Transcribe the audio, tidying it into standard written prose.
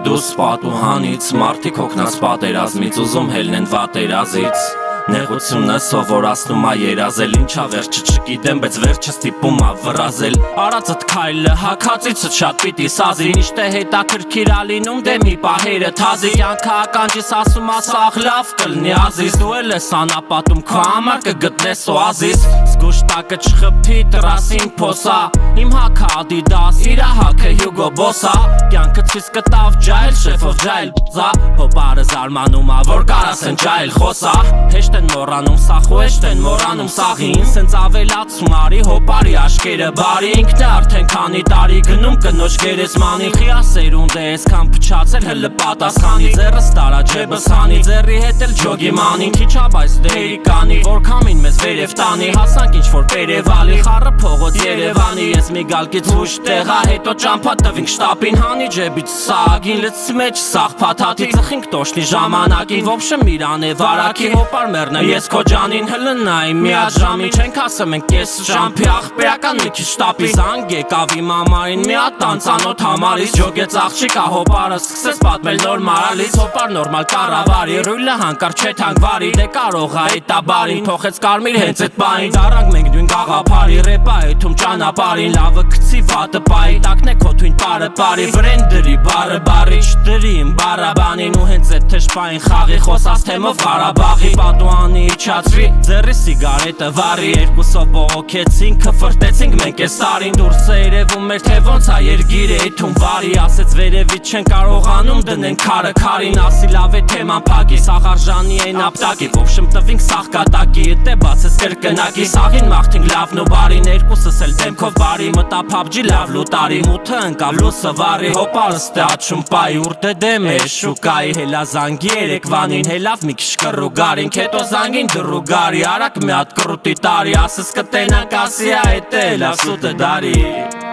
ենք դուրս պատուհանից Մարդիկ հոգնած պատերազմից Ուզում հելնեն վատերազից Նեղությունը սովորացնում ա երազել Ինչա վերջը չգիտեմ, բայց վերջը ստիպում ա վրազել Արածդ քայլը հակածիցդ շատ պիտի սազի Միշտ է հետաքրքիր ա լինում դե մի պահերը թազի Կյանքը ականջիս ասում ա սաղ լավ կլնի ազիս Դու էլ ես անապատում քո համար կգտնես օազիս Զգուշ տակը չխփի տրասին փոսա Իմ հակը Adidas, իրա հակը Hugo Boss-ա Կյանքը ցույց կտավ ջայլ, շեֆով ջայլ բզա Հոպարը զարմանում ա, որ կարաս են ջայլ խոսա Հեշտ են մոռանում սախ ու հեշտ են մոռանում սաղին Սենց ավելացում արի հոպարի աշկերը բարի Ինքն է արդեն քանի տարի գնում կնոջ գերեզմանին Խիա սերունդ է այսքան փչացել հլը պատասխանի Ձեռս տարա ջեբս հանի, ձեռի հետ էլ ջոգի մանին Քիչ ա բայց դերի կանի, որ քամին մեզ վերև տանի Հասանք ինչ-որ պերևալի, խառը փողոց Երևանի Ես մի գալքից ուշ տեղա, հետո ճամփա տվինք շտապին Հանի ջեբից սագին, լծի մեջ սաղ փաթաթի Ծխինք տոշնի ժամանակին, ոբշը միրան է վարակի Հոպար մերնը ես քո ջանին, հլնայի միած ժամի Չենք ասեմ ենք ես ժամպի աղբերական մի քիչ շտապի Զանգ եկավ իմ ամային, մի հատ անծանոթ համարից Ջոգեց աղջիկա հոպարը, սկսեց պատմել նոր մարալից Հոպար նորմալ կառավարի, ռույլը հանկարծ չէ թանկվարի Դե կարող ա էտա բարին, փոխեց կարմիր հենց էտ բային Դառանք մենք դույն գաղափարի, ռեպա էթում ճանապարհին Լավը գցի վատը պայի, տակն է քո թույն պարը պարի Վրեն դրի բարը բարի, չդրի իմ բարաբանին Ու հենց էտ թշպային խաղի, խոսած թեմով Ղարաբաղի Պատուհանի իջացրի, ձեռի սիգարետը վարի Երկուսով բողոքեցինք, քֆրտեցինք մենք էս տարին Դուրս է երևում մեր թե ոնց ա երգիր է էթում վարի Ասեց վերևից չեն կարողանում դնեն քարը քարին Ասի լավ է թեման փակի, սաղ արժանի են ապտակի Ոբշմ տվինք սաղ կատակի, էտ է բացես կրկնակի Սաղին մաղթինք լավն ու բարին, երկուսս էլ դեմքով բարի Մտա PUBG լավ լուտարի, մութը ընկավ լուսը վարի Հոպարս տե աչում պայի, ուրտե դեմ է շուկայի Հելա զանգի երեկվանին, հելավ մի քիչ կռու գարինք Հետո զանգին դռու գարի, արակ մի հատ կռուտի տարի Ասես կտենանք ասի ա էտ է լավ սուտը դարի